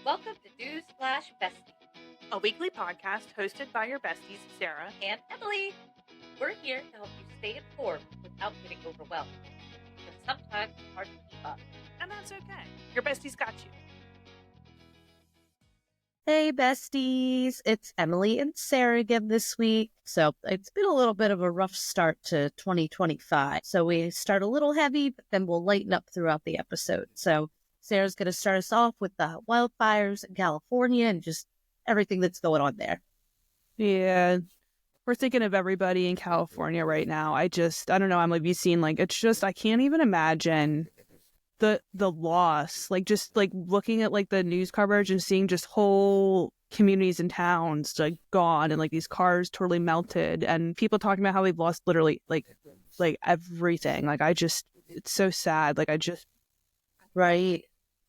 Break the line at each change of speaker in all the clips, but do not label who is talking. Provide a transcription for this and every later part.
Welcome to News Flash Bestie,
a weekly podcast hosted by your besties, Sarah
and Emily. We're here to help you stay informed without getting overwhelmed. Because sometimes it's hard to keep up.
And that's okay. Your besties got you.
Hey besties, it's Emily and Sarah again this week. So it's been a little bit of a rough start to 2025. So we start a little heavy, but then we'll lighten up throughout the episode. So Sarah's going to start us off with the wildfires in California and just everything that's going on there.
Yeah, we're thinking of everybody in California right now. I don't know, Emily, have you seen, I can't even imagine the loss, just looking at the news coverage and seeing just whole communities and towns gone and these cars totally melted and people talking about how they've lost literally everything. It's so sad.
Right.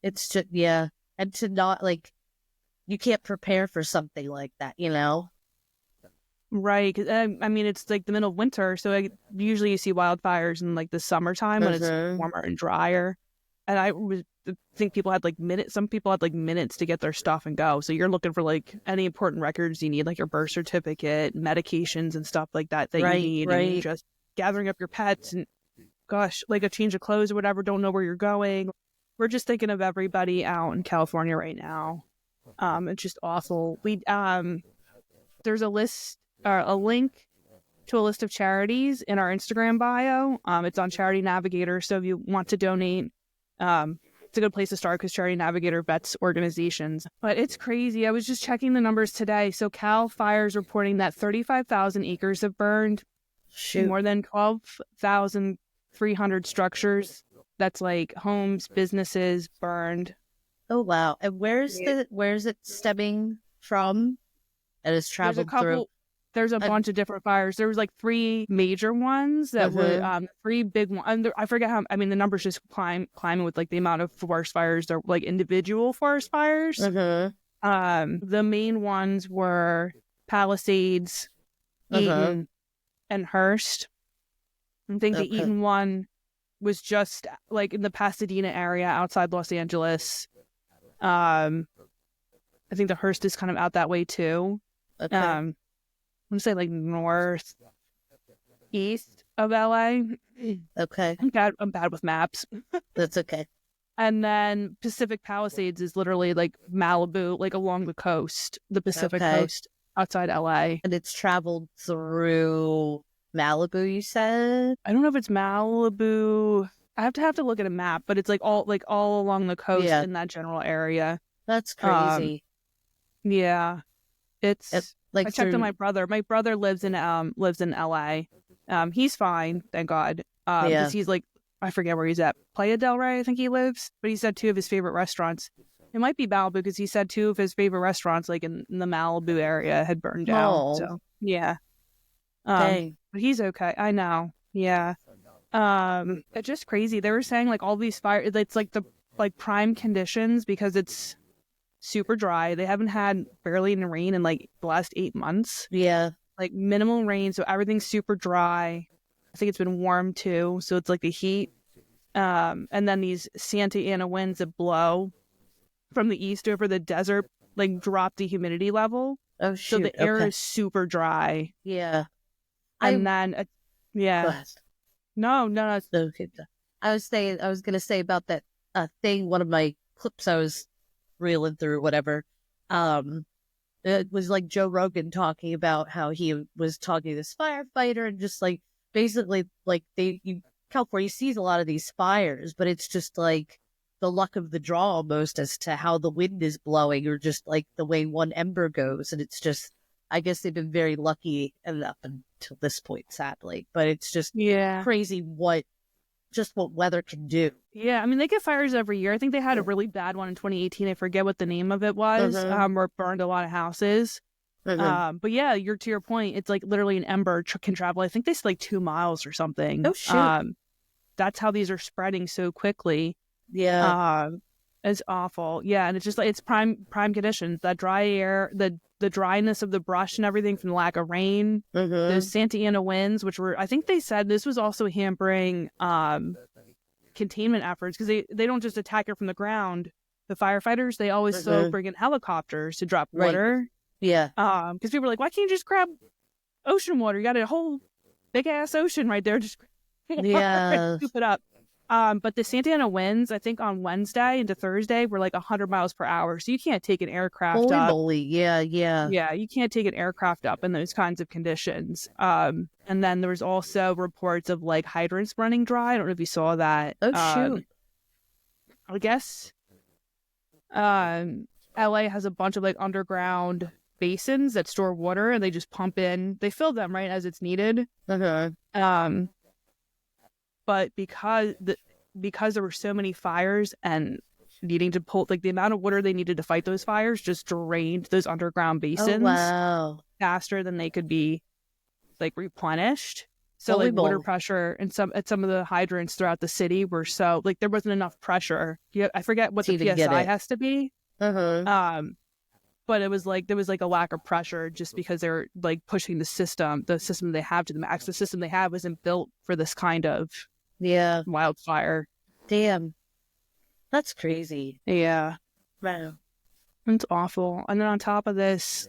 It's just, yeah. And to not you can't prepare for something like that, you know?
Right. 'Cause, I mean, it's the middle of winter. So usually you see wildfires in the summertime when it's warmer and drier. And I think people had minutes. Some people had minutes to get their stuff and go. So you're looking for any important records you need, your birth certificate, medications and stuff like that you need.
Right.
And you're just gathering up your pets and gosh, a change of clothes or whatever. Don't know where you're going. We're just thinking of everybody out in California right now. It's just awful. There's a link to a list of charities in our Instagram bio. It's on Charity Navigator. So if you want to donate, it's a good place to start because Charity Navigator vets organizations. But it's crazy. I was just checking the numbers today. So Cal Fire is reporting that 35,000 acres have burned.
Shoot.
More than 12,300 structures. That's homes, businesses burned.
Oh, wow. And where's it stemming from? It has traveled through.
There's a bunch of different fires. There was three major ones that were three big ones. I forget how. I mean, the numbers just climbing with the amount of forest fires. They're individual forest fires. The main ones were Palisades, Eaton, and Hearst. I think the Eaton one was just in the Pasadena area outside Los Angeles. I think the Hearst is kind of out that way too.
Okay.
I'm gonna say north east of LA.
Okay.
I'm bad with maps.
That's okay.
And then Pacific Palisades is literally Malibu, along the coast, the Pacific coast outside LA.
And it's traveled through Malibu, you said?
I don't know if it's Malibu. I have to look at a map, but it's all along the coast in that general area.
That's crazy.
Yeah. It's I checked on
through...
my brother. My brother lives in LA. He's fine, thank God. Because he's I forget where he's at. Playa del Rey, I think he lives. But he said two of his favorite restaurants. It might be Malibu because he said two of his favorite restaurants, in the Malibu area, had burned down.
Oh.
So yeah.
Dang.
But he's okay. I know. Yeah. It's just crazy. They were saying all these fires. It's the prime conditions because it's super dry. They haven't had barely any rain in the last 8 months.
Yeah.
Minimal rain, so everything's super dry. I think it's been warm too, so it's the heat. And then these Santa Ana winds that blow from the east over the desert drop the humidity level.
Oh shoot.
So the air is super dry.
Yeah.
And then yeah. No.
Okay. I was going to say about that thing. One of my clips I was reeling through, whatever. It was Joe Rogan talking about how he was talking to this firefighter and just basically California sees a lot of these fires, but it's just the luck of the draw almost as to how the wind is blowing or just the way one ember goes. And it's just, I guess they've been very lucky up until this point, sadly. But it's just crazy what weather can do.
Yeah, I mean, they get fires every year. I think they had a really bad one in 2018. I forget what the name of it was, where it burned a lot of houses. But yeah, to your point, it's literally an ember can travel. I think they said 2 miles or something.
Oh, shoot.
That's how these are spreading so quickly.
Yeah.
It's awful. Yeah, and it's just it's prime conditions. That dry air, the dryness of the brush and everything from the lack of rain. Those Santa Ana winds, which were, I think they said this was also hampering containment efforts because they don't just attack it from the ground. the firefighters, they always still bring in helicopters to drop water.
Yeah.
Because people are like, why can't you just grab ocean water? You got a whole big ass ocean right there. Just scoop it up. But the Santa Ana winds, I think on Wednesday into Thursday, were like 100 miles per hour. So you can't take an aircraft
Holy
up.
moly. Yeah.
Yeah, you can't take an aircraft up in those kinds of conditions. And then there was also reports of like hydrants running dry. I don't know if you saw that.
Oh, shoot.
I guess LA has a bunch of like underground basins that store water, and they just pump in. They fill them right as it's needed.
Okay.
But because there were so many fires and needing to pull, like the amount of water they needed to fight those fires just drained those underground basins faster than they could be like replenished. So like water pressure and at some of the hydrants throughout the city were so like there wasn't enough pressure. I forget what the PSI has to be. But it was like there was like a lack of pressure just because they're like pushing the system they have to the max. The system they have wasn't built for this kind of wildfire.
Damn. That's crazy.
Yeah.
Wow.
It's awful. And then on top of this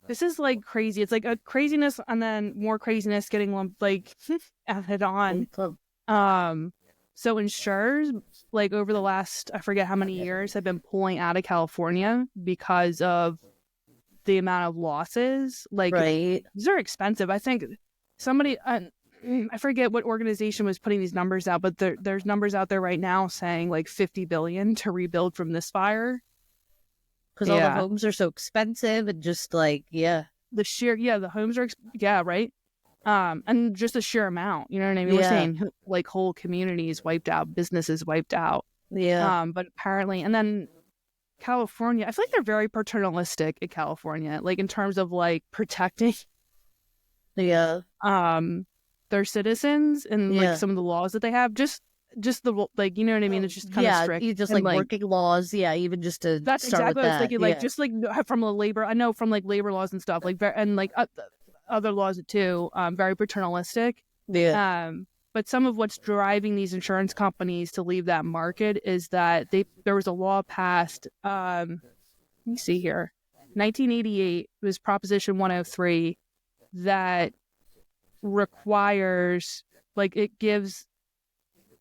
is like crazy. It's like a craziness and then more craziness getting lumped like added on. So insurers, like over the last, I forget how many years, have been pulling out of California because of the amount of losses. Like, these are expensive. I think somebody, I forget what organization was putting these numbers out, but there's numbers out there right now saying like $50 billion to rebuild from this fire.
Because all the homes are so expensive and just like, the
homes are, right. And just a sheer amount, you know what I mean? We're saying like whole communities wiped out, businesses wiped out.
Yeah.
But apparently, and then California, I feel like they're very paternalistic in California, like in terms of like protecting their citizens and like some of the laws that they have. Just the like, you know what I mean? It's just kind of strict.
Yeah, just like working laws. Yeah, even just to
that's
start
exactly
with
what I was thinking. Like just like from the labor, I know from like labor laws and stuff, like and like other laws too, very paternalistic.
Yeah.
But some of what's driving these insurance companies to leave that market is that there was a law passed. Let me see here, 1988 was Proposition 103 that requires, like, it gives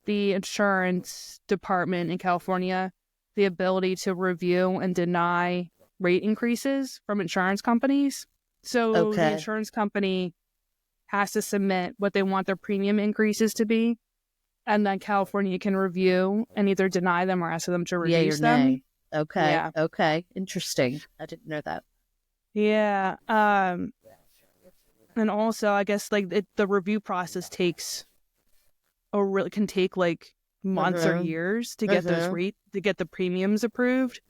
the insurance department in California the ability to review and deny rate increases from insurance companies. So the insurance company has to submit what they want their premium increases to be, and then California can review and either deny them or ask them to reduce them.
Nay. Okay. Yeah. Okay. Interesting. I didn't know that.
Yeah. And also, I guess like the review process can take like months or years to get those to get the premiums approved.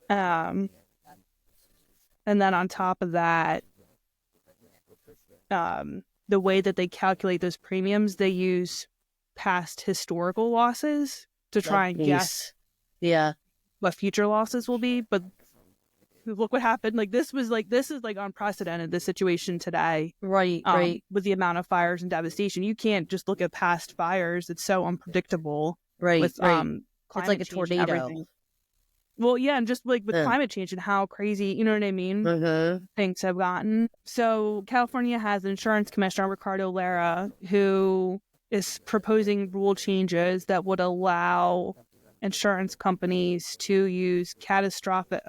And then on top of that, the way that they calculate those premiums, they use past historical losses to try and guess what future losses will be. But look what happened. Like this is unprecedented, this situation today.
Right.
With the amount of fires and devastation. You can't just look at past fires. It's so unpredictable.
Right.
With,
it's like a tornado.
Well, yeah, and just like with climate change and how crazy, you know what I mean, things have gotten. So California has Insurance Commissioner Ricardo Lara, who is proposing rule changes that would allow insurance companies to use catastrophic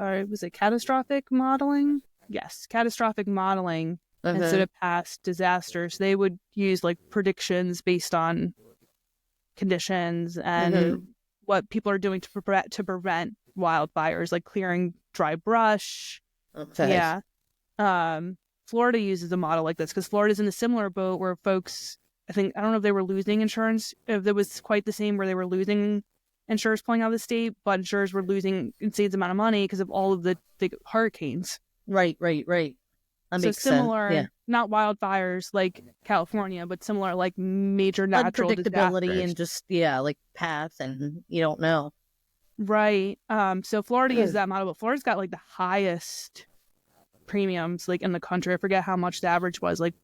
modeling? Yes, catastrophic modeling instead of past disasters. They would use like predictions based on conditions and what people are doing to prevent wildfires, like clearing dry brush. Florida uses a model like this because Florida's in a similar boat where folks, I don't know if they were losing insurance, if it was quite the same where they were losing insurers pulling out of the state, but insurers were losing insane amount of money because of all of the hurricanes.
Right. That makes
similar,
sense. Yeah.
Not wildfires like California, but similar like major natural
unpredictability
disasters.
And just like paths and you don't know.
Right. So Florida uses that model, but Florida's got like the highest premiums like in the country. I forget how much the average was, like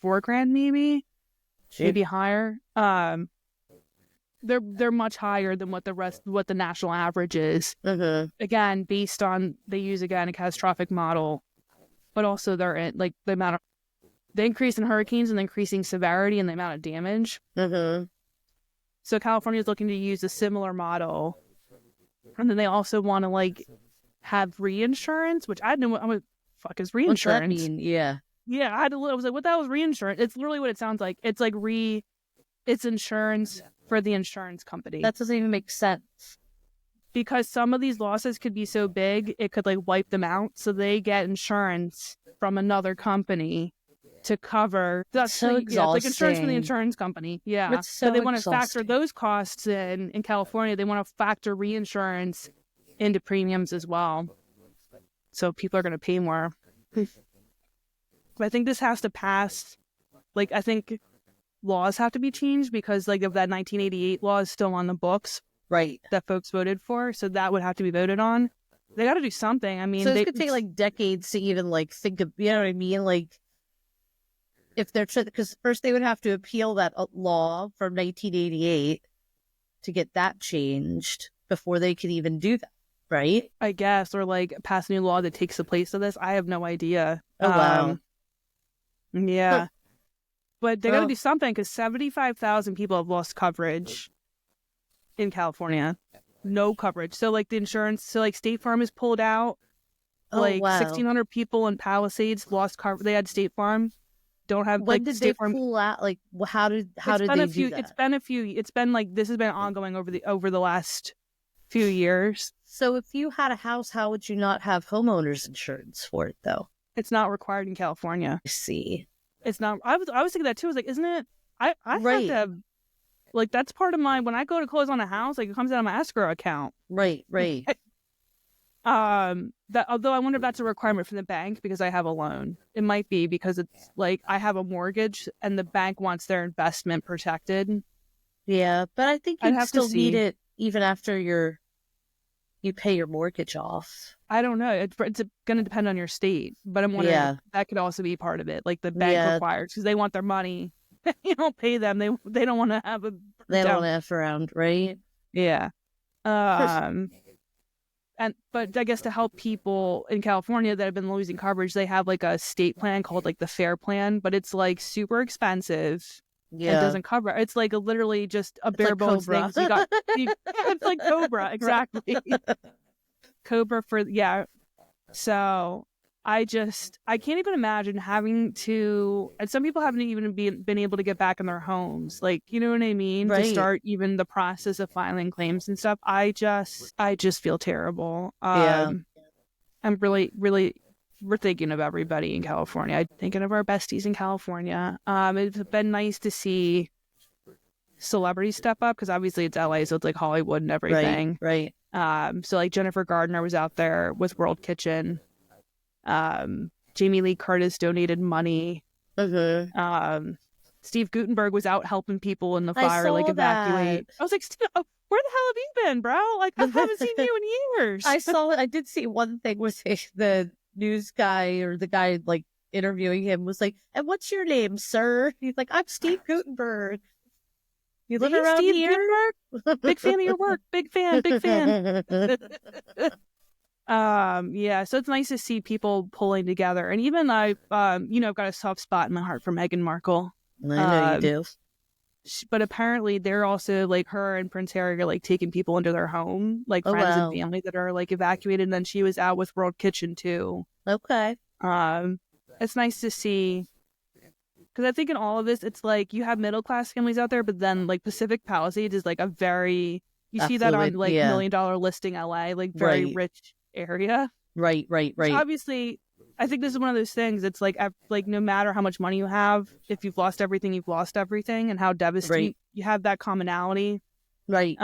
$4,000 maybe higher. they're much higher than what the national average is. Again, based on they use a catastrophic model, but also they're in like the increase in hurricanes and the increasing severity and the amount of damage. So California is looking to use a similar model, and then they also want to like have reinsurance, which I didn't know what fuck is reinsurance.
What's that mean? Yeah.
Yeah, I was like, what the hell is reinsurance? It's literally what it sounds like. It's like it's insurance for the insurance company.
That doesn't even make sense.
Because some of these losses could be so big, it could like wipe them out. So they get insurance from another company to cover. That's
so exhausting.
Yeah, like insurance from the insurance company. Yeah.
It's so
they want to factor
exhausting.
those costs in California. They want to factor reinsurance into premiums as well. So people are going to pay more. But I think this has to pass. Like, I think laws have to be changed because like of that 1988 law is still on the books.
Right.
That folks voted for. So that would have to be voted on. They got to do something. I mean,
so this could take like decades to even like think of, you know what I mean? Like, if they're, because first they would have to appeal that law from 1988 to get that changed before they could even do that, right?
I guess, or like pass a new law that takes the place of this. I have no idea.
Oh, wow.
Yeah. But they got to do something because 75,000 people have lost coverage in California. No coverage. So like the insurance, so like State Farm is pulled out. Like 1,600 people in Palisades lost coverage. They had State Farm. Don't have
when
like
did
State
they
Farm.
pull out? Like how did they do that?
It's been like this has been ongoing over the last few years.
So if you had a house, how would you not have homeowners insurance for it though?
It's not required in California.
I see.
It's not. I was thinking that too. I was like, isn't it? I have to have, like that's part of my when I go to close on a house, like it comes out of my escrow account.
Right.
That although I wonder if that's a requirement from the bank because I have a loan. It might be because it's like I have a mortgage and the bank wants their investment protected.
Yeah, but I think you still need
see.
it even after you pay your mortgage off.
I don't know. It's going to depend on your state, but I'm wondering if that could also be part of it. Like the bank requires because they want their money. You don't pay them. They don't want to have a.
They don't want to F around, right?
Yeah. But I guess to help people in California that have been losing coverage, they have like a state plan called like the FAIR plan, but it's like super expensive. Yeah. It doesn't cover. It's like literally just a bare bones thing. So it's like Cobra, exactly. Cobra for, yeah. So I can't even imagine having to, and some people haven't even been able to get back in their homes. Like, you know what I mean?
Right.
To start even the process of filing claims and stuff. I just feel terrible. I'm really, really, we're thinking of everybody in California. I'm thinking of our besties in California. It's been nice to see celebrities step up because obviously it's LA, so it's like Hollywood and everything.
Right.
So like Jennifer Gardner was out there with World Kitchen. Jamie Lee Curtis donated money. Steve Guttenberg was out helping people in the fire, like evacuate. I was like, Steve, where the hell have you been, bro? Like I haven't seen you in years.
I saw it. I did see one thing with the news guy or the guy like interviewing him was like, "And what's your name, sir?" He's like, "I'm Steve Guttenberg. You live around
Steve
here?"
Guttenberg? Big fan of your work. Big fan. Yeah, so it's nice to see people pulling together. And even I've got a soft spot in my heart for Meghan Markle.
I know you do.
But apparently they're also like her and Prince Harry are like taking people into their home, like friends and family that are like evacuated. And then she was out with World Kitchen too.
Okay.
It's nice to see. Because I think in all of this, it's like you have middle class families out there, but then like Pacific Palisades is like a very, you see that on like $1 million listing LA, like very rich area. Right. So obviously, I think this is one of those things. It's like no matter how much money you have, if you've lost everything, you've lost everything, and how devastating you have that commonality. Right.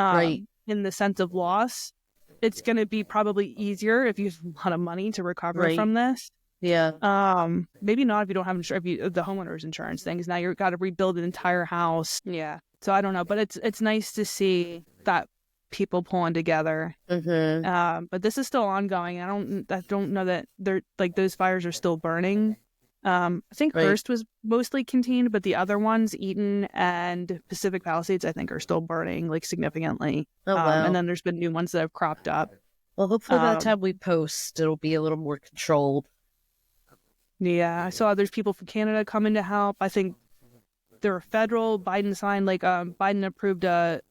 In the sense of loss, it's going to be probably easier if you have a lot of money to recover from this. Yeah. Maybe not if you don't have the homeowner's insurance thing, because now you've got to rebuild an entire house. Yeah. So I don't know, but it's nice to see that people pulling together. But this is still ongoing. I don't know that they're like those fires are still burning. I think
Right.
Hearst was mostly contained, but the other ones, Eaton and Pacific Palisades, I think are still burning like significantly.
Oh, wow.
And then there's been new ones that have cropped up.
Well, hopefully by the
Um,
time we post, it'll be a little more controlled.
Yeah, I saw there's people from Canada coming to help. I think there were federal. Biden signed Biden approved in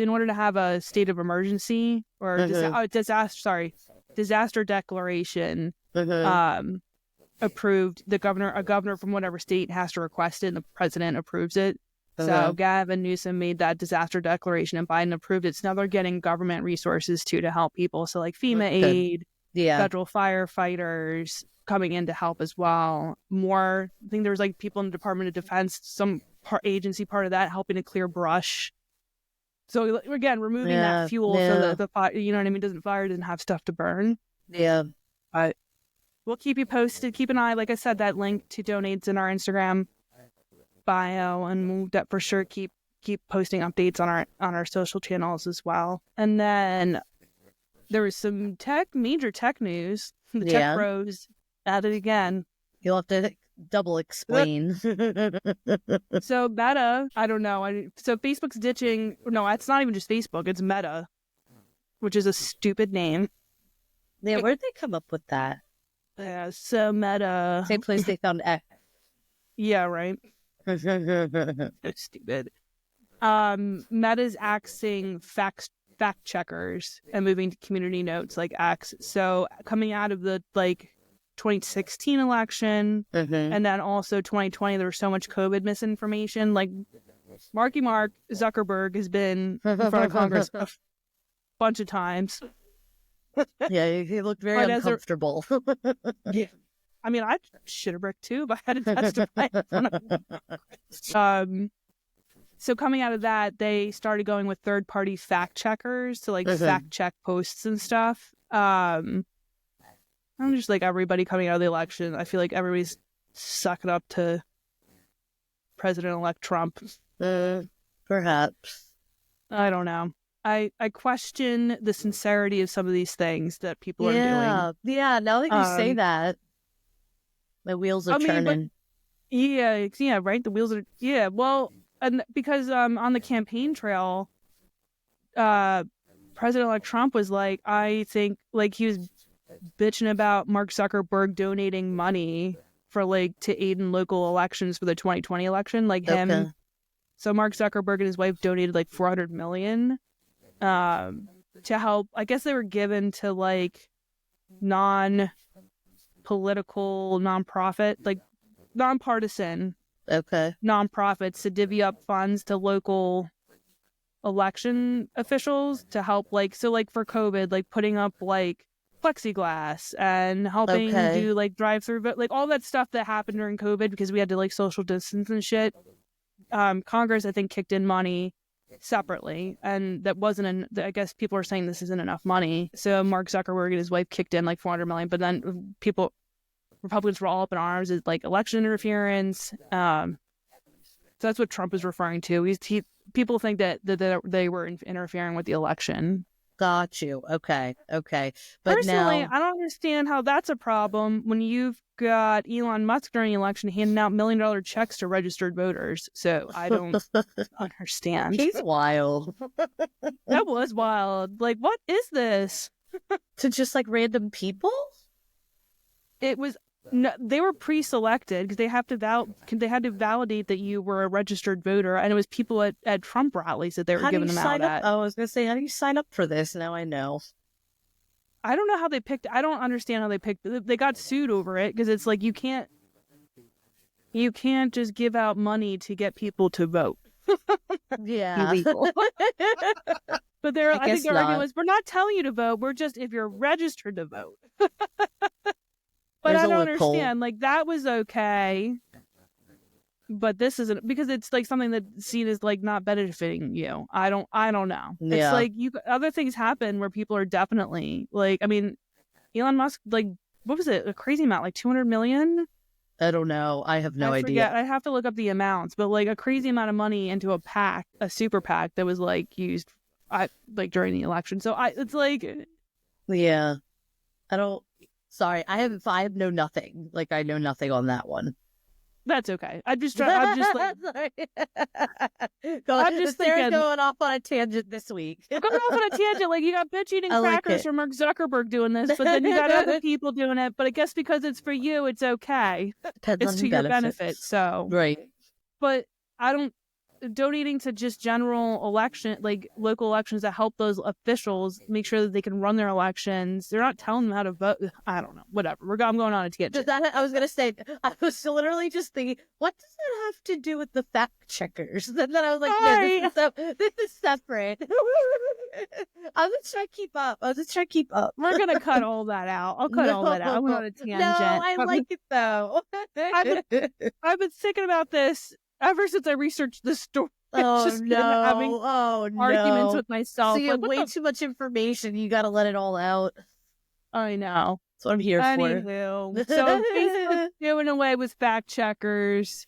order to have a state of emergency or disaster declaration. Approved. A governor from whatever state has to request it, and the president approves it. So Gavin Newsom made that disaster declaration, and Biden approved it. So now they're getting government resources too to help people. So like FEMA aid, federal firefighters coming in to help as well. More, I think there was like people in the Department of Defense, some agency part of that helping to clear brush. So again, removing that fuel so that the fire, you know what I mean, doesn't have stuff to burn.
Yeah.
We'll keep you posted. Keep an eye, like I said, that link to donates in our Instagram bio, and we'll for sure keep posting updates on our social channels as well. And then there was some major tech news. The tech bros at it again.
You'll have to double explain.
So Meta, I don't know. So Facebook's ditching. No, it's not even just Facebook. It's Meta, which is a stupid name.
Yeah, where'd they come up with that?
Yeah, so Meta.
Same place they found X.
Yeah, right. It's stupid. Meta's axing fact checkers and moving to community notes like X. So coming out of the 2016 election and then also 2020, there was so much COVID misinformation. Like Mark Zuckerberg has been in front of Congress a bunch of times.
Yeah, he looked very uncomfortable.
Yeah. I mean, I'd shit a brick too, but I had to testify in front of him. So coming out of that, they started going with third-party fact checkers to fact check posts and stuff. I'm just like everybody coming out of the election. I feel like everybody's sucking up to President-elect Trump.
Perhaps.
I don't know. I question the sincerity of some of these things that people are doing.
Yeah, now that you say that, my wheels are turning.
Yeah, right? The wheels are... Yeah, well, and because on the campaign trail, President-elect Trump was like, I think, he was bitching about Mark Zuckerberg donating money for, to aid in local elections for the 2020 election, him. So Mark Zuckerberg and his wife donated, $400 million. To help. I guess they were given to non-political nonprofit, nonpartisan nonprofits to divvy up funds to local election officials to help for COVID, putting up plexiglass and helping do drive-through, but all that stuff that happened during COVID because we had to social distance and shit. Congress, I think, kicked in money separately, and that wasn't I guess people are saying this isn't enough money, so Mark Zuckerberg and his wife kicked in $400 million, but then Republicans were all up in arms as election interference. So that's what Trump is referring to. People think that they were interfering with the election.
Got you. Okay. But
personally,
now...
I don't understand how that's a problem when you've got Elon Musk during the election handing out $1 million checks to registered voters. So I don't understand.
He's wild.
That was wild. What is this?
To just random people?
It was. No, they were pre-selected because they had to validate that you were a registered voter, and it was people at Trump rallies that they were giving them out at.
Oh, I was gonna say, how do you sign up for this? Now I know.
I don't know how they picked. I don't understand how they picked. They got sued over it because it's you can't just give out money to get people to vote.
Yeah.
Illegal. But I think their argument was, we're not telling you to vote. We're just if you're registered to vote. But I don't understand. That was okay. But this isn't, because it's something that's seen as not benefiting you. I don't know.
Yeah.
It's other things happen where people are definitely Elon Musk, what was it? A crazy amount, 200 million?
I don't know. I have no idea.
I have to look up the amounts, but a crazy amount of money into a super PAC that was used during the election. So it's
yeah. I don't. Sorry, I know nothing. Like, I know nothing on that one.
That's okay. I'm just like,
Sorry.
I'm just
Sarah's
thinking,
going off on a tangent this week.
I'm going off on a tangent. Like, you got bitch eating
I like
crackers
it.
from Mark Zuckerberg doing this, but then you got other people doing it. But I guess because it's for you, it's okay.
Depends
It's
on
to
who
your
benefits.
benefit. So,
Right.
but I don't donating to just general election, like local elections that help those officials make sure that they can run their elections. They're not telling them how to vote. I don't know. Whatever. I'm going on a tangent.
I was gonna say, I was literally just thinking, what does that have to do with the fact checkers? And then I was like, no, this is separate. I was just trying to keep up.
We're gonna cut all that out. I'll cut all that out. I went on a tangent.
No, I like it though.
I've been thinking about this ever since I researched this story.
Having
arguments with myself.
So you have way too much information. You got to let it all out.
I know.
That's what I'm here for.
Anywho, so Facebook's doing away with fact checkers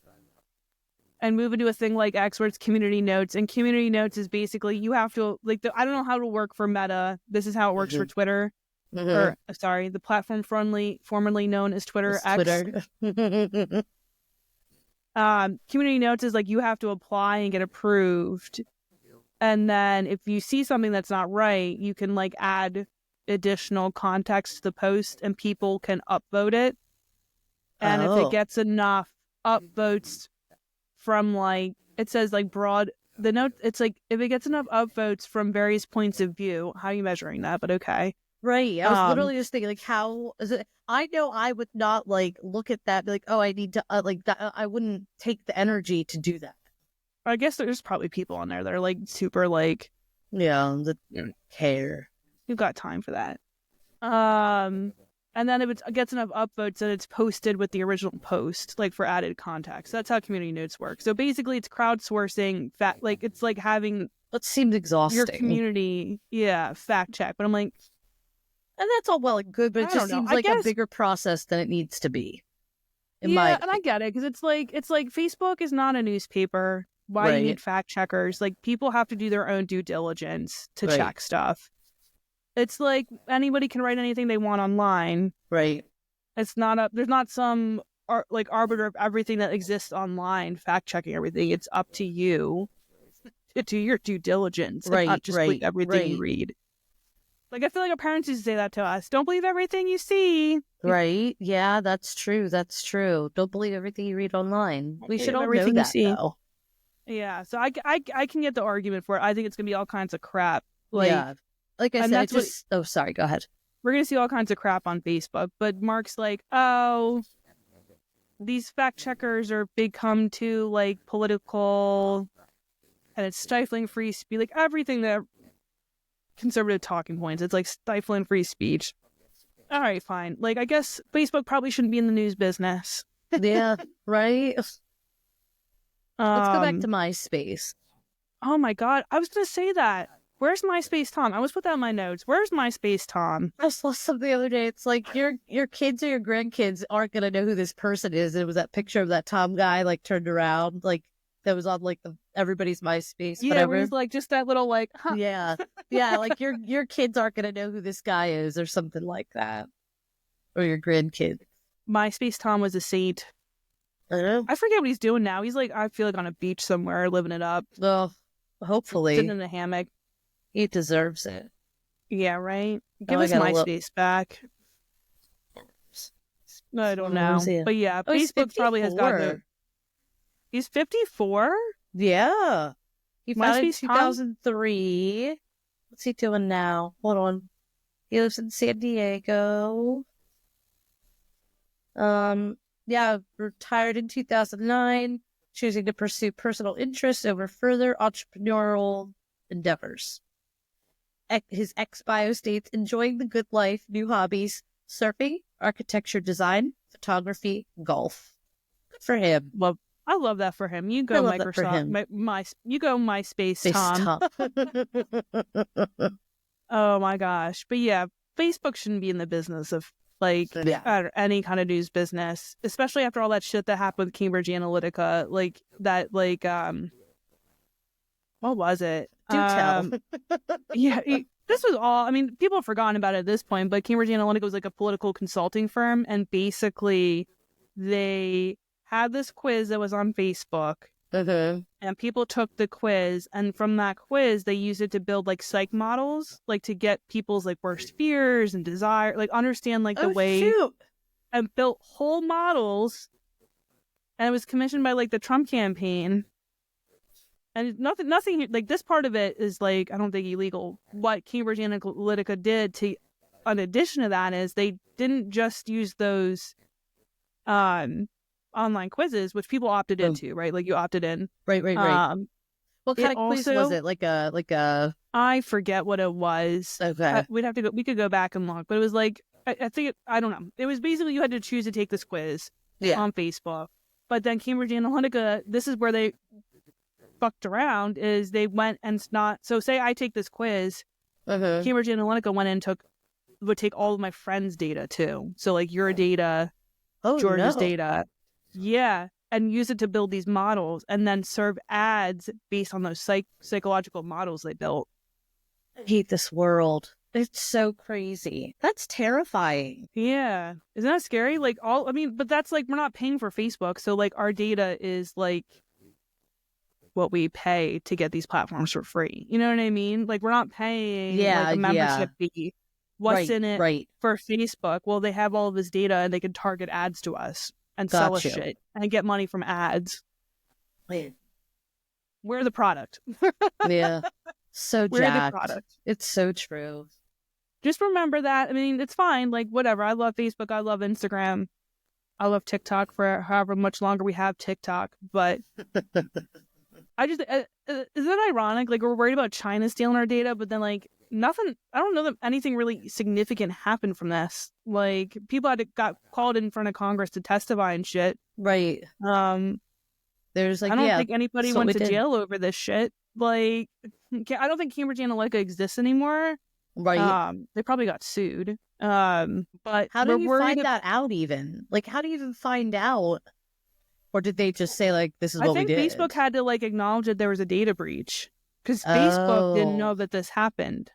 and moving to a thing like X where it's community notes. And community notes is basically you have to, like, I don't know how to work for Meta. This is how it works for Twitter. Or, sorry, the platform formerly known as Twitter, X.
Twitter.
Community notes is like you have to apply and get approved. And then if you see something that's not right, you can like add additional context to the post and people can upvote it. And if it gets enough upvotes from like, it says like broad, the note, it's like if it gets enough upvotes from various points of view, how are you measuring that? But okay.
Right. I was literally just thinking, like, how is it? I know I would not like look at that, be like, oh, I need to like that. I wouldn't take the energy to do that.
I guess there's probably people on there that are like super like,
that care.
You've got time for that. And then if it gets enough upvotes, then it's posted with the original post, like for added context. That's how community notes work. So basically, it's crowdsourcing. Like it's like having
that seems exhausting.
Your community, fact check. But I'm like.
And that's all well and good, but it just seems like a bigger process than it needs to be.
And I get it, because it's like Facebook is not a newspaper. Why do you need fact checkers? Like, people have to do their own due diligence to check stuff. It's like anybody can write anything they want online.
Right.
It's not there's not some arbiter of everything that exists online fact checking everything. It's up to you to do your due diligence and not just believe everything you read. Like, I feel like our parents used to say that to us. Don't believe everything you see.
Right. Yeah, that's true. That's true. Don't believe everything you read online. We should all know that, though.
Yeah, so I can get the argument for it. I think it's going to be all kinds of crap. Like
I said, oh, sorry, go ahead.
We're going to see all kinds of crap on Facebook. But Mark's like, oh, these fact checkers are become too, like, political. And it's stifling free speech. Like, everything that... conservative talking points. It's like stifling free speech. All right, fine. Like, I guess Facebook probably shouldn't be in the news business.
Yeah, right? Let's go back to MySpace.
Oh my God. I was going to say that. Where's MySpace Tom? I almost put that in my notes. Where's MySpace Tom?
I saw something the other day. It's like your kids or your grandkids aren't going to know who this person is. And it was that picture of that Tom guy, like, turned around, like, that was on like everybody's MySpace.
Yeah,
whatever.
Where he's like just that little like, huh.
Yeah, like your kids aren't gonna know who this guy is or something like that, or your grandkids.
MySpace Tom was a saint. I forget what he's doing now. He's like, I feel like on a beach somewhere, living it up.
Well, hopefully,
sitting in a hammock.
He deserves it.
Yeah, right. Give us MySpace back. I don't know, but yeah, Facebook probably has got the. He's 54?
Yeah. He founded in
MySpace
2003. What's he doing now? Hold on. He lives in San Diego. Retired in 2009, choosing to pursue personal interests over further entrepreneurial endeavors. His ex-bio states, enjoying the good life, new hobbies, surfing, architecture design, photography, golf. Good for him.
I love that for him. You go Microsoft. You go MySpace, Tom. Oh my gosh! But yeah, Facebook shouldn't be in the business of like any kind of news business, especially after all that shit that happened with Cambridge Analytica. Like that, like what was it?
Do tell.
Yeah, this was all, I mean, people have forgotten about it at this point, but Cambridge Analytica was like a political consulting firm. And basically, they had this quiz that was on Facebook. And people took the quiz. And from that quiz, they used it to build like psych models, like to get people's like worst fears and desire, like understand like the way.
Shoot.
And built whole models. And it was commissioned by like the Trump campaign. And nothing like this part of it is like, I don't think illegal. What Cambridge Analytica did to, in addition to that, is they didn't just use those online quizzes, which people opted into, right? Like you opted in.
Right. What kind of quiz was it? Like a
I forget what it was.
Okay.
We could go back and look, but it was like, I think, I don't know. It was basically you had to choose to take this quiz on Facebook. But then Cambridge Analytica, this is where they fucked around, is they went and so say I take this quiz, Cambridge Analytica went and would take all of my friends' data too. So like your data, George's data. Yeah. And use it to build these models and then serve ads based on those psychological models they built.
I hate this world. It's so crazy. That's terrifying.
Yeah. Isn't that scary? Like but that's like, we're not paying for Facebook. So like our data is like what we pay to get these platforms for free. You know what I mean? Like we're not paying like a membership fee. What's in it for Facebook? Well, they have all of this data and they can target ads to us and sell us shit and get money from ads.
Wait.
We're the product.
Yeah. So
we're
jacked.
the product.
It's so true.
Just remember that. I mean, it's fine. Like, whatever. I love Facebook. I love Instagram. I love TikTok for however much longer we have TikTok. But I just, isn't it ironic? Like, we're worried about China stealing our data, but then, like, nothing, I don't know that anything really significant happened from this. Like, people got called in front of Congress to testify and shit.
Right. There's like,
I don't think anybody went to jail over this shit. Like, I don't think Cambridge Analytica exists anymore.
Right.
They probably got sued. But
how do you find that out even? Like, how do you even find out? Or did they just say, like, this is what we did?
I think Facebook had to, like, acknowledge that there was a data breach. Because Facebook didn't know that this happened.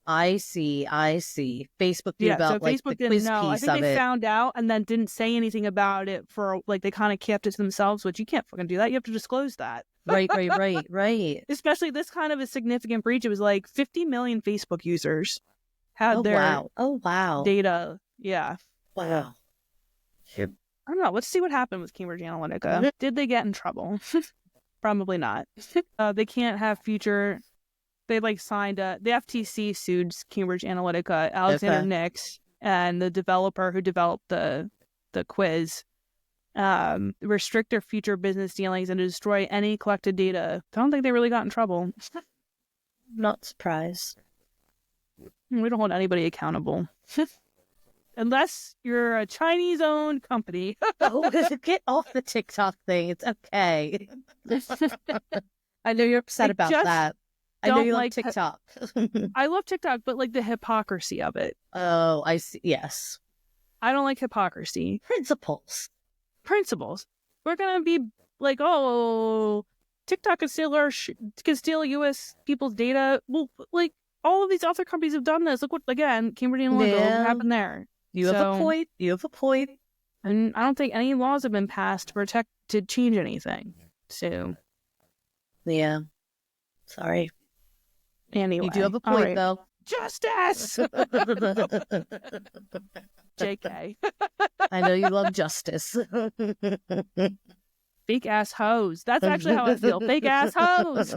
I see. Facebook knew about, like,
Facebook
the quiz
didn't know.
piece
I think they
of it.
found out and then didn't say anything about it for, like, they kind of kept it to themselves, which you can't fucking do that. You have to disclose that.
Right.
Especially this kind of a significant breach. It was like 50 million Facebook users had their data. Yeah.
Wow.
I don't know. Let's see what happened with Cambridge Analytica. Did they get in trouble? Probably not. They can't have future. They signed the FTC sued Cambridge Analytica, Alexander Nix, and the developer who developed the quiz. Restrict their future business dealings and to destroy any collected data. I don't think they really got in trouble.
Not surprised.
We don't hold anybody accountable. Unless you're a Chinese-owned company.
Get off the TikTok thing. It's okay. I know you're upset about that. I know you like TikTok.
I love TikTok, but the hypocrisy of it.
Oh, I see. Yes.
I don't like hypocrisy.
Principles.
We're going to be like, oh, TikTok can steal U.S. people's data. Well, all of these other companies have done this. Look what, again, Cambridge Analytica, what happened there.
You have a point.
And I don't think any laws have been passed to change anything. So.
Yeah. Sorry.
Anyway.
You do have a point, though.
Justice! JK.
I know you love justice.
Fake ass hoes. That's actually how I feel. Fake ass hoes.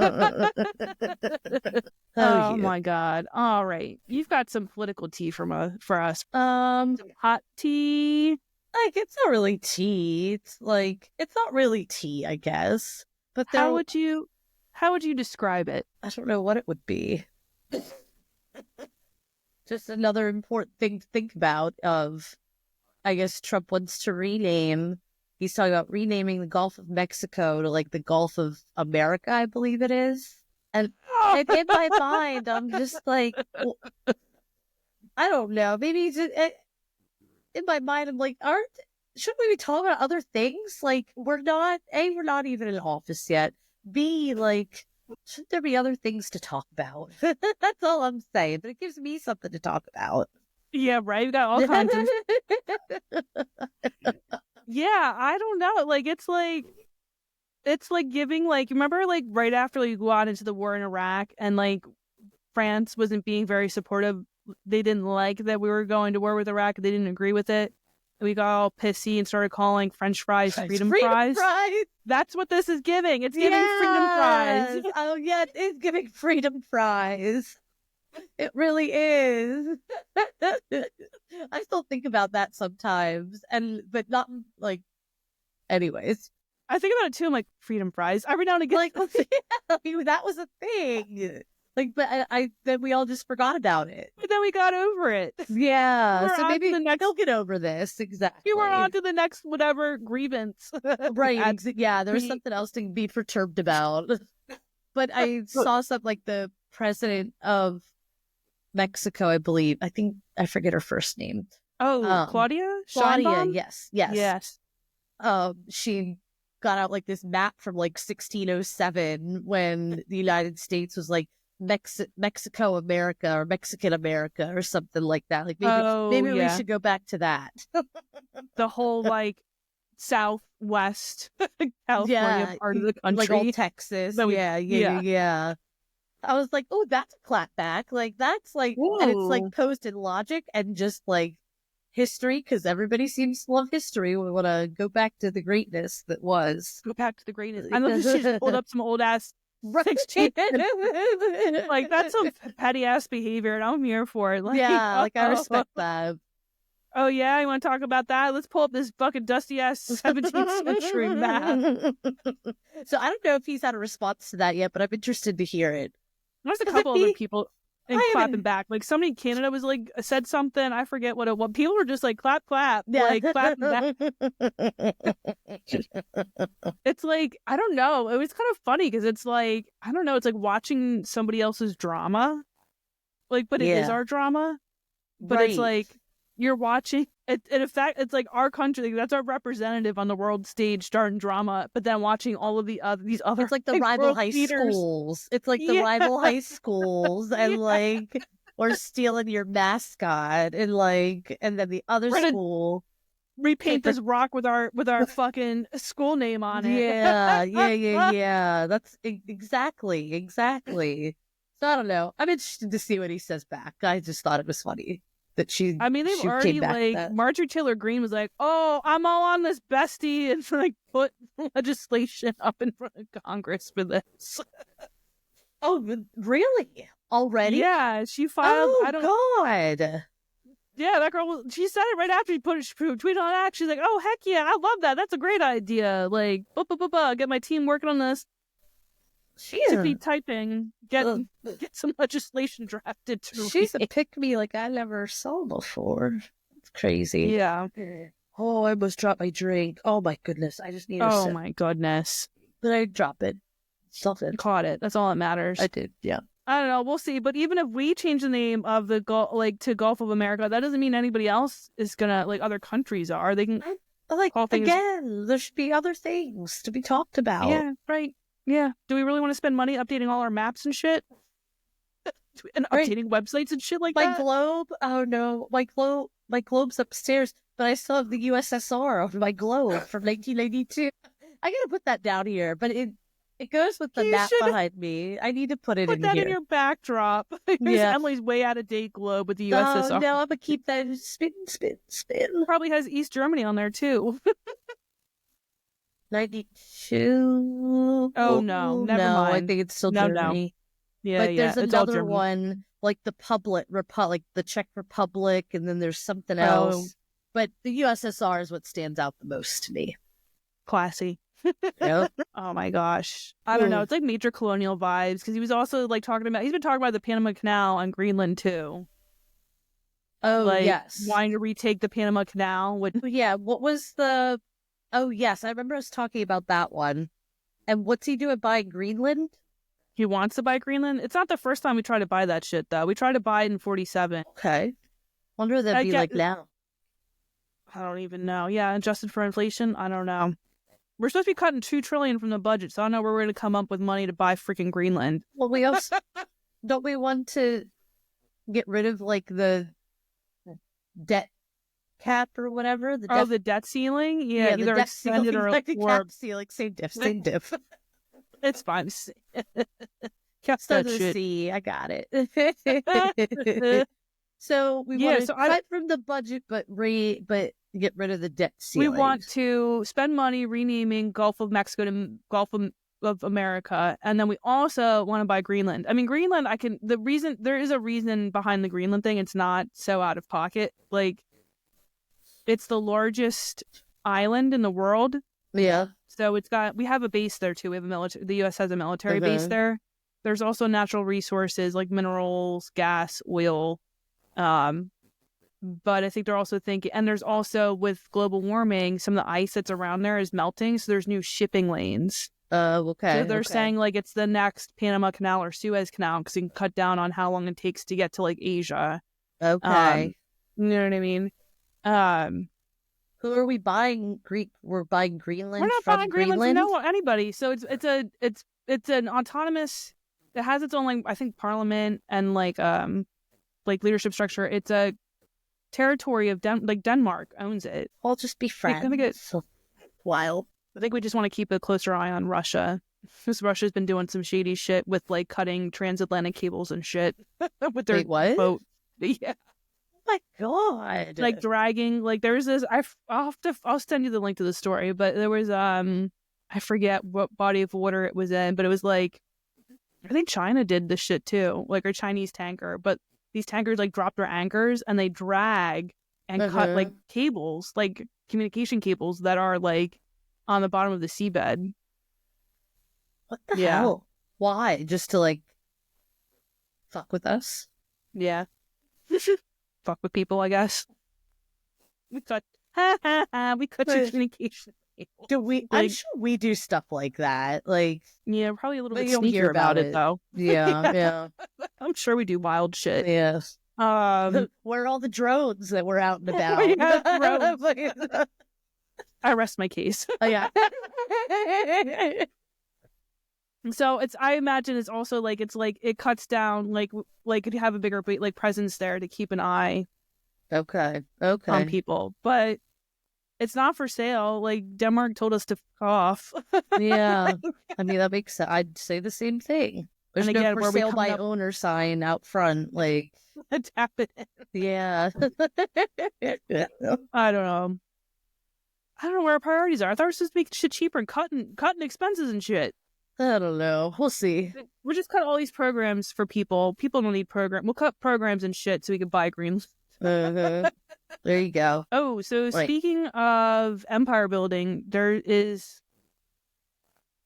Oh my God. All right. You've got some political tea for us. Some hot tea.
It's not really tea. It's not really tea, I guess. But
how would you describe it?
I don't know what it would be. Just another important thing to think about I guess Trump wants to rename. He's talking about renaming the Gulf of Mexico to the Gulf of America, I believe it is. And in my mind, I'm just I don't know. Maybe in my mind, I'm shouldn't we be talking about other things? We're not even in office yet. B, Shouldn't there be other things to talk about? That's all I'm saying. But it gives me something to talk about.
Yeah, right. We got all kinds of. Yeah, I don't know. Like it's like giving like remember like right after like, we got into the war in Iraq and like France wasn't being very supportive. They didn't like that we were going to war with Iraq. They didn't agree with it. We got all pissy and started calling French fries freedom fries. That's what this is giving. It's giving freedom fries.
Oh, yeah, it is giving freedom fries. It really is. I still think about that sometimes, but not like. Anyways,
I think about it too. I'm like freedom fries every now and again.
Like, I mean, that was a thing. Like, but then we all just forgot about it.
But then we got over it.
Yeah,
We're
so
on
maybe
to the next-
they'll get over this. Exactly.
We were on to the next whatever grievance.
Right. Yeah, there was something else to be perturbed about. But I saw something like the president of Mexico, I believe. I forget her first name.
Oh, Claudia?
Claudia,
Sheinbaum?
yes. She got out like this map from like 1607 when the United States was like Mexico America or Mexican America or something like that. Like maybe we should go back to that.
The whole like southwest California part of the country,
like old Texas. Yeah. I was like, oh, that's a clapback. Like that's like, and it's like posed in logic and just like history, because everybody seems to love history. We want to go back to the greatness that was.
Go back to the greatness. I love that she just pulled up some old ass 16. Like that's some petty ass behavior, and I'm here for it. Like,
yeah, like I respect that.
Oh yeah, you want to talk about that? Let's pull up this fucking dusty ass 17th century map.
So I don't know if he's had a response to that yet, but I'm interested to hear it.
There's a couple other people clapping back. Like somebody in Canada was like said something. I forget what it was. People were just like clap,
yeah.
like clapping back. It's like I don't know. It was kind of funny because it's like I don't know. It's like watching somebody else's drama, like but it is our drama. But It's like you're watching it. In fact, it's like our country. Like, that's our representative on the world stage starting drama. But then watching all of these other.
It's like the rival high schools. It's like the rival high schools, and like we're stealing your mascot, and then the other school
repaint this rock with our fucking school name on it.
Yeah. That's exactly. So I don't know. I'm interested to see what he says back. I just thought it was funny that she.
I mean, they've already like Marjorie Taylor Greene was like, "Oh, I'm all on this, bestie," and like put legislation up in front of Congress for this.
Oh, really? Already?
Yeah, she filed.
Oh, God.
Yeah, that girl. She said it right after she tweeted on that. She's like, "Oh, heck yeah, I love that. That's a great idea. Like, get my team working on this." She's typing. Get some legislation drafted too.
She's a pick-me like I never saw before. It's crazy.
Yeah.
Oh, I almost dropped my drink. Oh my goodness, I just need.
Oh my goodness.
But I drop it. Something
caught it. That's all that matters.
I did. Yeah.
I don't know. We'll see. But even if we change the name of the to Gulf of America, that doesn't mean anybody else is gonna other countries are. They can call things...
again. There should be other things to be talked about.
Yeah. Right. Yeah. Do we really want to spend money updating all our maps and shit? And updating websites and shit like that?
My globe? Oh no. My globe's upstairs, but I still have the USSR of my globe from 1992. I gotta put that down here, but it goes with the map behind me. I need to put it in here.
Put that in your backdrop. Here's Emily's way out of date globe with the USSR.
Oh no, I'm gonna keep that spin.
Probably has East Germany on there too.
92.
Oh no, never mind.
I think it's still Germany.
Yeah,
but there's another one, like the Republic, the Czech Republic, and then there's something else. But the USSR is what stands out the most to me.
Classy.
Yep.
Oh my gosh. I don't know. It's like major colonial vibes because he was also he's been talking about the Panama Canal on Greenland too.
Oh, yes.
Wanting to retake the Panama Canal.
Yeah. What was the... Oh, yes. I remember us talking about that one. And what's he doing buying Greenland?
He wants to buy Greenland? It's not the first time we try to buy that shit, though. We tried to buy it in 47.
Okay. Wonder what that'd be like now.
I don't even know. Yeah, adjusted for inflation? I don't know. We're supposed to be cutting $2 trillion from the budget, so I don't know where we're going to come up with money to buy freaking Greenland.
Well, we also don't we want to get rid of like the debt cap or whatever?
The debt ceiling? Yeah,
the
either
debt
extend it
ceiling,
or
like the cap ceiling. Same diff.
It's fine. Cap
Start
that
to
shit.
see. I got it. So we want to cut from the budget, but get rid of the debt ceiling.
We want to spend money renaming Gulf of Mexico to Gulf of America, and then we also want to buy Greenland. I mean, Greenland, there is a reason behind the Greenland thing. It's not so out of pocket. Like, it's the largest island in the world.
Yeah.
So we have a base there too. We have the U.S. has a military base there. There's also natural resources like minerals, gas, oil. But I think they're also thinking, and there's also with global warming, some of the ice that's around there is melting. So there's new shipping lanes.
Okay.
So they're saying like it's the next Panama Canal or Suez Canal because you can cut down on how long it takes to get to like Asia.
Okay.
You know what I mean?
Who are we buying? We're buying Greenland.
We're not
from
buying Greenland from anybody. So it's an autonomous. It has its own like I think parliament and like leadership structure. It's a territory of Denmark owns it.
I'll just be friends. Wild.
I think we just want to keep a closer eye on Russia because Russia's been doing some shady shit with like cutting transatlantic cables and shit with their boat. Yeah.
Oh my god!
Like dragging, like there was this. I'll send you the link to the story, but there was I forget what body of water it was in, but it was like I think China did this shit too, like a Chinese tanker. But these tankers like drop their anchors and they drag and cut like cables, like communication cables that are like on the bottom of the seabed.
What the hell? Why? Just to like fuck with us?
Yeah. Fuck with people, I guess. We cut your communication.
Do we? I'm sure we do stuff like that. Like,
yeah, probably a little bit
you don't hear
sneakier about it though.
Yeah.
I'm sure we do wild shit.
Yes. Where are all the drones that were out and about?
I rest my case.
Oh, yeah.
So I imagine it's also like it cuts down like you have a bigger like presence there to keep an eye.
Okay.
On people, but it's not for sale. Like Denmark told us to fuck off.
Yeah, I mean that makes sense. I'd say the same thing. There's
and again,
no for sale by owner sign out front. Like
tap it in.
Yeah.
I don't know. I don't know where our priorities are. I thought we were supposed to make shit cheaper and cutting expenses and shit.
I don't know. We'll see.
We'll just cut all these programs for people. People don't need programs. We'll cut programs and shit so we can buy Greenland.
There you go.
Oh, so speaking of empire building, there is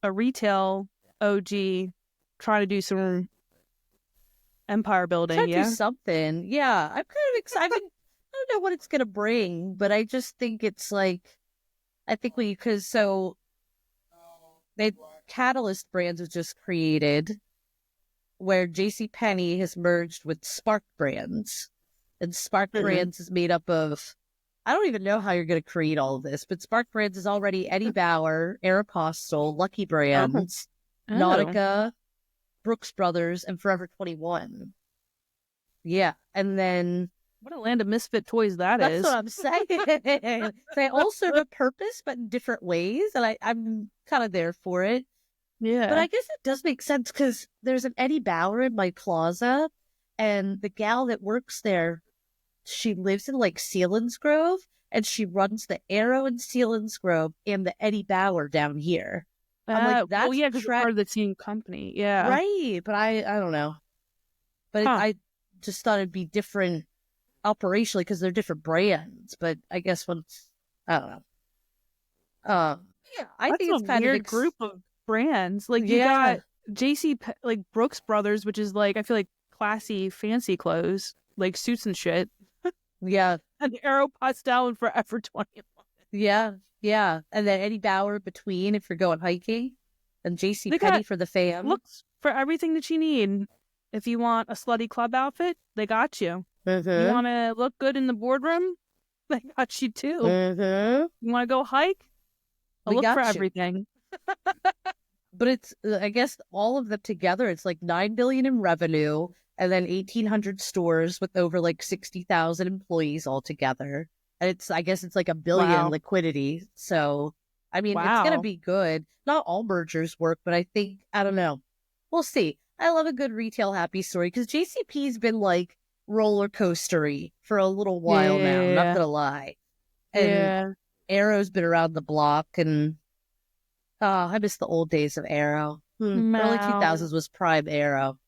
a retail OG trying to do some empire building.
Trying to do something. Yeah, I'm kind of excited. I don't know what it's gonna bring, but I just think it's like, Catalyst Brands was just created, where JCPenney has merged with Spark Brands. And Spark Brands is made up of, I don't even know how you're going to create all of this, but Spark Brands is already Eddie Bauer, Aeropostale, Lucky Brands, Nautica, Brooks Brothers, and Forever 21. Yeah, and then...
What a land of misfit toys that's is.
That's what I'm saying. They all serve a purpose, but in different ways, and I'm kind of there for it.
Yeah.
But I guess it does make sense, because there's an Eddie Bauer in my plaza, and the gal that works there, she lives in, like, Selinsgrove, and she runs the Aero in Selinsgrove and the Eddie Bauer down here. I'm like, that's
because it's part of the same company. Yeah.
Right, but I don't know. But I just thought it'd be different operationally because they're different brands, but I guess once I don't know. Yeah, I think it's kind of a weird
group of brands. Like you got like Brooks Brothers, which is like I feel like classy, fancy clothes, like suits and shit.
Yeah,
and Aeropostale and Forever 21.
Yeah, and then Eddie Bauer between if you're going hiking, and JCPenney for the fam.
Looks for everything that you need. If you want a slutty club outfit, they got you. You want to look good in the boardroom? They got you too. You want to go hike? I
We
look
got
for
you.
everything.
But it's, I guess, all of them together, it's like $9 billion in revenue, and then 1,800 stores with over like 60,000 employees altogether. And I guess it's like $1 billion
Wow.
liquidity. So, I mean, it's
Wow.
gonna be good. Not all mergers work, but I think, I don't know. We'll see. I love a good retail happy story because JCP's been like roller coastery for a little while now. I'm not
Yeah.
gonna lie. And
Yeah.
Arrow's been around the block, and I miss the old days of Arrow. Early
Wow.
2000s was prime Arrow.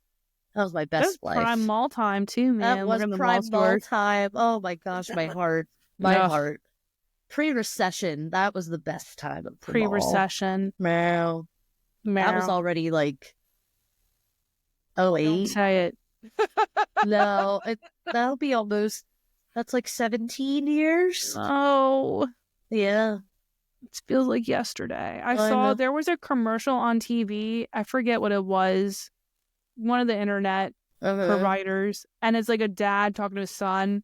That was my
That was
best life.
prime mall time too, man.
That was
Looking at the
prime mall
stores.
time. Oh my gosh, my heart. My
Ugh.
heart. Pre-recession, that was the best time of the mall.
Pre-recession.
Meow. That was already like
Don't
08.
say it.
No, that'll be almost, that's like 17 years.
Oh,
Yeah.
it feels like yesterday. I
I
saw
know.
there was a commercial on TV. I forget what it was. One of the internet providers, and it's like a dad talking to his son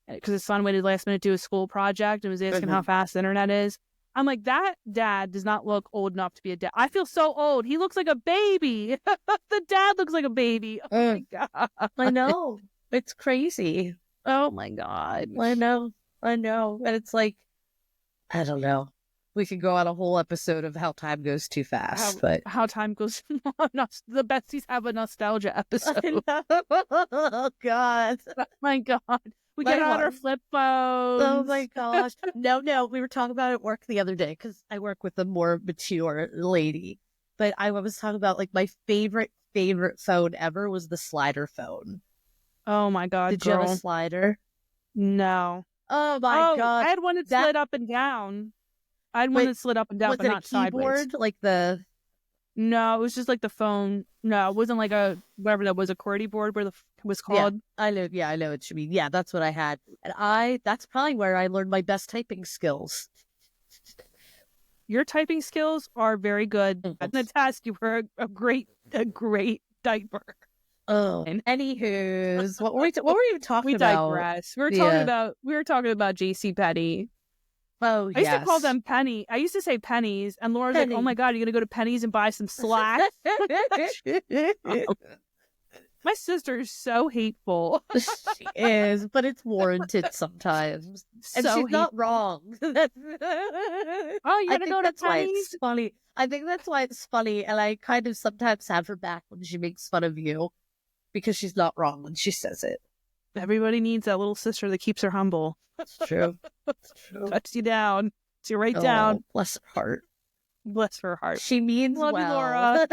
because his son waited last minute to do a school project and was asking how fast the internet is. I'm like, that dad does not look old enough to be a dad. I feel so old. He looks like a baby. The dad looks like a baby. Oh my god.
I know. It's crazy.
Oh my god.
I know. And it's like, I don't know. We could go on a whole episode of how time goes too fast, but
How time goes. The besties have a nostalgia episode.
oh god.
My god. We
My
get out our
heart.
flip phones.
Oh my gosh. No, we were talking about it at work the other day because I work with a more mature lady. But I was talking about like my favorite phone ever was the slider phone.
Oh my god,
Did you have
girl.
a slider?
No.
Oh my god.
I had one that slid up and down. I had one that slid up and down,
Was
but
it
not
a keyboard?
sideways.
Like the
No, it was just like the phone. No, it wasn't like a whatever that was, a QWERTY board where was called.
I know what you mean. Yeah, that's what I had. And that's probably where I learned my best typing skills.
Your typing skills are very good. I can attest you were a great typer.
Oh, anywho's, what were we even talking
We
about?
digress. We were talking about JCPenney.
Oh,
I used to call them penny. I used to say pennies, and Laura's like, "Oh my god, you're gonna go to Penny's and buy some slacks." My sister is so hateful.
She is, but it's warranted sometimes. And
So
she's not wrong.
Oh, you're
I
gonna
think
go to
that's why
Penny's?
it's funny. I think that's why it's funny, and I kind of sometimes have her back when she makes fun of you because she's not wrong when she says it.
Everybody needs that little sister that keeps her humble.
It's true. It's true.
Cuts you down. Cuts you right down.
Bless her heart.
Bless her heart.
She means
Love you,
well.
Laura.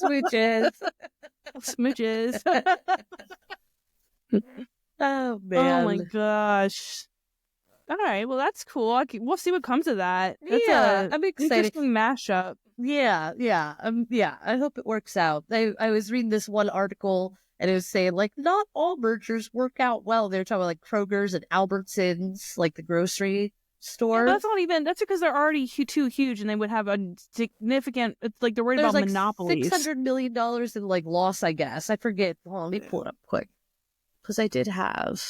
Smooches.
Smooches.
Oh man.
Oh my gosh. All right. Well, that's cool. We'll see what comes of that. That's
I'm excited.
Interesting mashup.
Yeah. I hope it works out. I was reading this one article and it was saying like not all mergers work out well. They're talking about like Kroger's and Albertsons, like the grocery store.
Yeah, that's not even. That's because they're already too huge, and they would have a significant. It's like they're worried
There's
about
like
monopolies.
$600 million in like loss, I guess. I forget. Hold on, let me pull it up quick because I did have.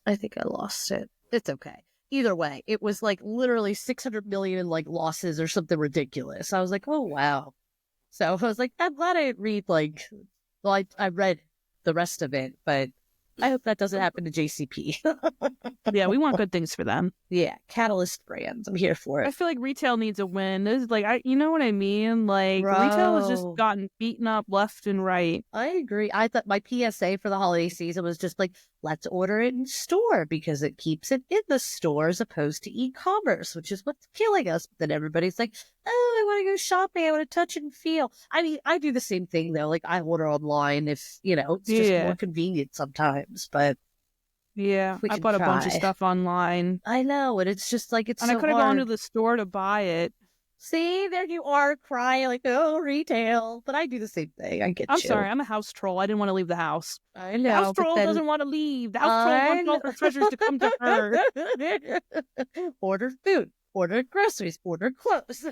I think I lost it. It's okay. Either way, it was like literally 600 million in like losses or something ridiculous. I was like, oh wow. So I was like, I'm glad I didn't read like. Well, I read the rest of it, but I hope that doesn't happen to JCP.
Yeah, we want good things for them.
Yeah, Catalyst Brands. I'm here for
I
it.
feel like retail needs a win. This is like, you know what I mean? Like retail has just
Bro.
gotten beaten up left and right.
I agree. I thought my PSA for the holiday season was just like, let's order it in store because it keeps it in the store as opposed to e-commerce, which is what's killing us. But then everybody's like, oh, I want to go shopping. I want to touch and feel. I mean, I do the same thing though. Like I order online if, it's just more convenient sometimes, but
Yeah,
we
I
can
bought a bunch of
try.
stuff online.
I know. And it's just like, it's
And
so
I could have gone to
hard.
the store to buy it.
See, there you are crying like, oh, retail. But I do the same thing. I get
I'm
you.
sorry, I'm a house troll. I didn't want to leave the house.
I
The
know.
house
but
troll
then-
doesn't want to leave. The house troll wants all her treasures to come to her.
Order food. Order groceries, order clothes.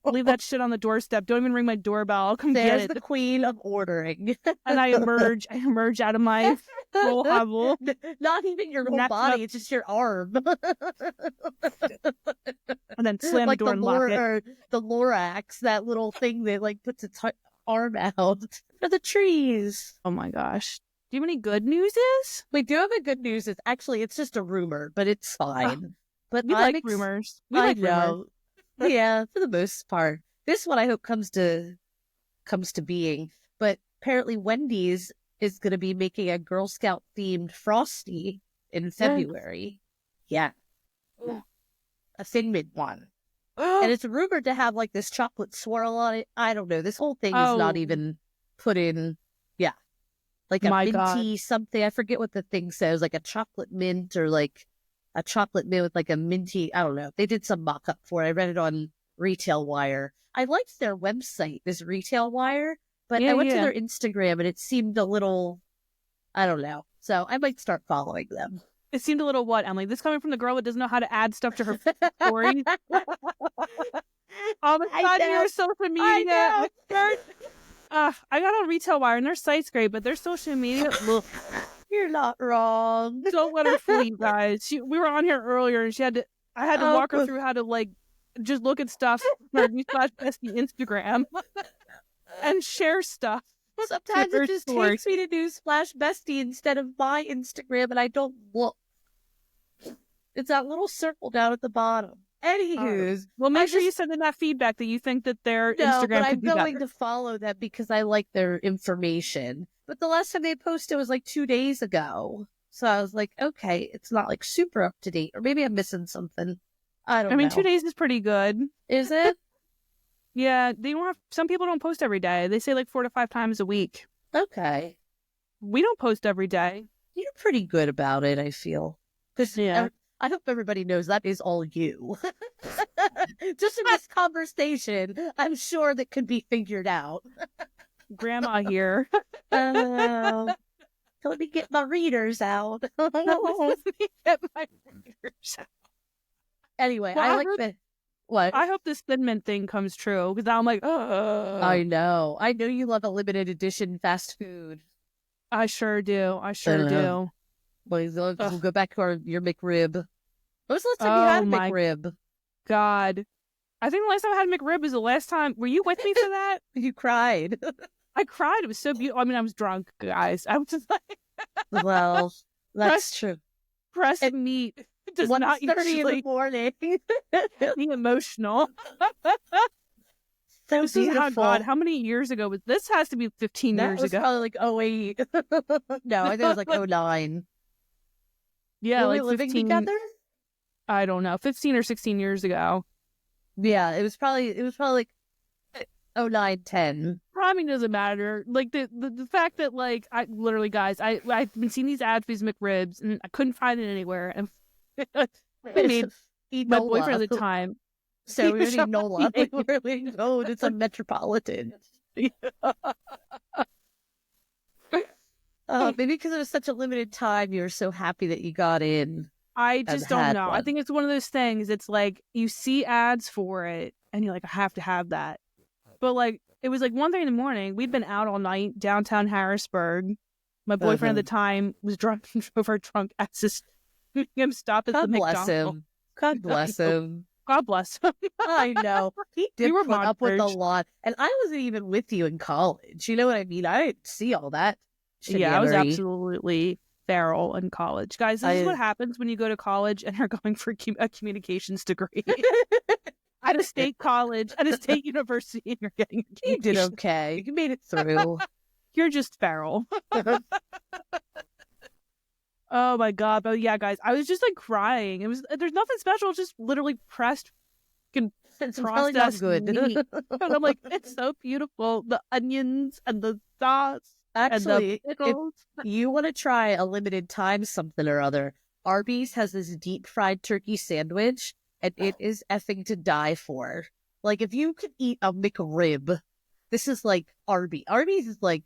Leave that shit on the doorstep. Don't even ring my doorbell. I'll come
There's
get it.
the queen of ordering.
And I emerge out of my roll hovel.
Not even your whole
Next
body,
up-
it's just your arm.
And then slam
Like
the door and lock it.
or the Lorax, that little thing that like puts its arm out for the trees.
Oh my gosh. Do you have any good news?
We do have a good news. It's just a rumor, but it's fine. But
We
I'm
like rumors. We
I
like rumors.
know. Yeah, for the most part. This one I hope comes to being. But apparently Wendy's is going to be making a Girl Scout themed Frosty in February. Yeah. A Thin Mint one. And it's rumored to have like this chocolate swirl on it. I don't know. This whole thing is not even put in. Yeah. Like a minty something. I forget what the thing says. Like a chocolate mint or like a chocolate mint with like a minty. I don't know. They did some mock up for it. I read it on Retail Wire. I liked their website, this Retail Wire, but I went to their Instagram and it seemed a little, I don't know. So I might start following them.
It seemed a little what, Emily? This coming from the girl that doesn't know how to add stuff to her story. All of a sudden, your social media. I got on Retail Wire and their site's great, but their social media. Ugh.
You're not wrong.
Don't let her fool you guys. We were on here earlier, and I had to walk her through how to like just look at stuff on our new Flash Bestie Instagram and share stuff.
Sometimes it just takes me to do Flash Bestie instead of my Instagram, and I don't look. It's that little circle down at the bottom. Anywho,
well, make sure you send in that feedback that you think that their Instagram
but I'm
could be better.
going to follow that because I like their information. But the last time they posted was like 2 days ago. So I was like, okay, it's not like super up to date. Or maybe I'm missing something. I don't know.
2 days is pretty good.
Is it?
Yeah, some people don't post every day. They say like 4 to 5 times a week.
Okay.
We don't post every day.
You're pretty good about it, I feel.
Yeah.
I hope everybody knows that is all you. Just in this conversation, I'm sure that could be figured out.
Grandma here.
Let me get my readers out. Anyway,
well,
what?
I hope this Thin Mint thing comes true because I'm like, oh.
I know you love a limited edition fast food.
I sure do.
Well, we'll go back to your McRib. When was the last time you had a McRib?
God. I think the last time I had a McRib was the last time. Were you with me for that?
You cried.
I cried. It was so beautiful. I mean, I was drunk, guys. I was just like...
Well, that's true.
Pressed meat does not
1:30
usually
in the morning.
be emotional.
So
this
beautiful.
is, God, how many years ago was this? Has to be 15 years ago.
Probably like 08. No, I think it was like 09.
Yeah,
Were
like
we living
15,
together?
I don't know, 15 or 16 years ago.
Yeah, it was probably like 09, 10.
Probably doesn't matter. Like the fact that like I literally, guys, I've been seeing these ads for these McRibs and I couldn't find it anywhere. And I made my boyfriend at the time.
So we need Nola. It's a Metropolitan. Maybe because it was such a limited time, you were so happy that you got in.
I just don't know. I think it's one of those things. It's like you see ads for it and you're like, I have to have that. But like, it was like 1:30 in the morning. We'd been out all night downtown Harrisburg. My boyfriend at the time was drunk and drove our drunk asses. Him stop at the McDonald's.
God bless him.
God bless him.
I know. He did
were
put up with a
monsters.
lot. And I wasn't even with you in college. You know what I mean? I didn't see all that.
Yeah, I was
shenanigery.
absolutely feral in college. Guys, this is what happens when you go to college and are going for a communications degree. At a state college, at a state university, and you're getting a
You did okay. You made it through.
You're just feral. Oh my God. But yeah, guys, I was just like crying. There's nothing special, just literally pressed
It's really not
processed
good.
meat. And I'm like, it's so beautiful. The onions and the sauce.
Actually,
and the pickles.
if you want to try a limited time something or other, Arby's has this deep fried turkey sandwich, and it is effing to die for. Like, if you could eat a McRib, this is like Arby's. Arby's is like,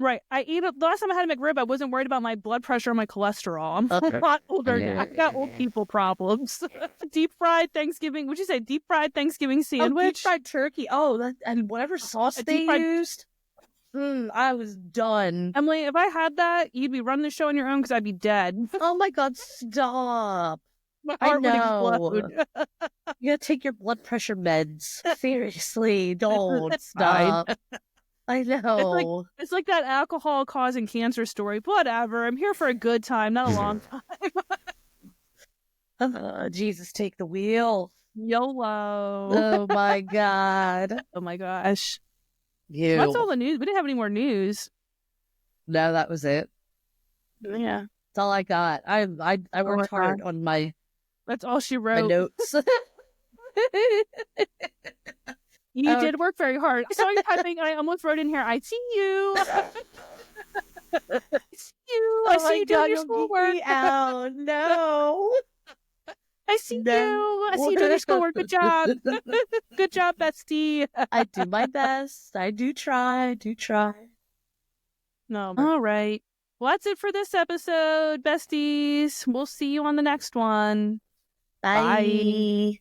Right. The last time I had a McRib, I wasn't worried about my blood pressure or my cholesterol. I'm a lot older now. I got old people problems. Deep fried Thanksgiving. Would you say deep fried Thanksgiving sandwich?
Deep fried turkey. And whatever sauce they used. I was done.
Emily, if I had that, you'd be running the show on your own because I'd be dead.
Oh my God, stop.
My
I
heart would
know.
explode.
You gotta take your blood pressure meds. Seriously, don't stop. I know.
It's like that alcohol causing cancer story. Whatever. I'm here for a good time, not a long time.
Jesus, take the wheel.
YOLO.
Oh my God.
Oh my gosh.
You.
That's all the news. We didn't have any more news.
No, that was it.
Yeah.
That's all I got. I worked hard on my
That's all she wrote.
my notes.
You did work very hard. I saw you typing. I almost wrote in here, I see you. I see you. I see you doing your schoolwork.
Out. No.
I see you. I see you doing your schoolwork. Good job. Good job, Bestie.
I do my best. I do try.
No. All right. Well, that's it for this episode, besties. We'll see you on the next one.
Bye.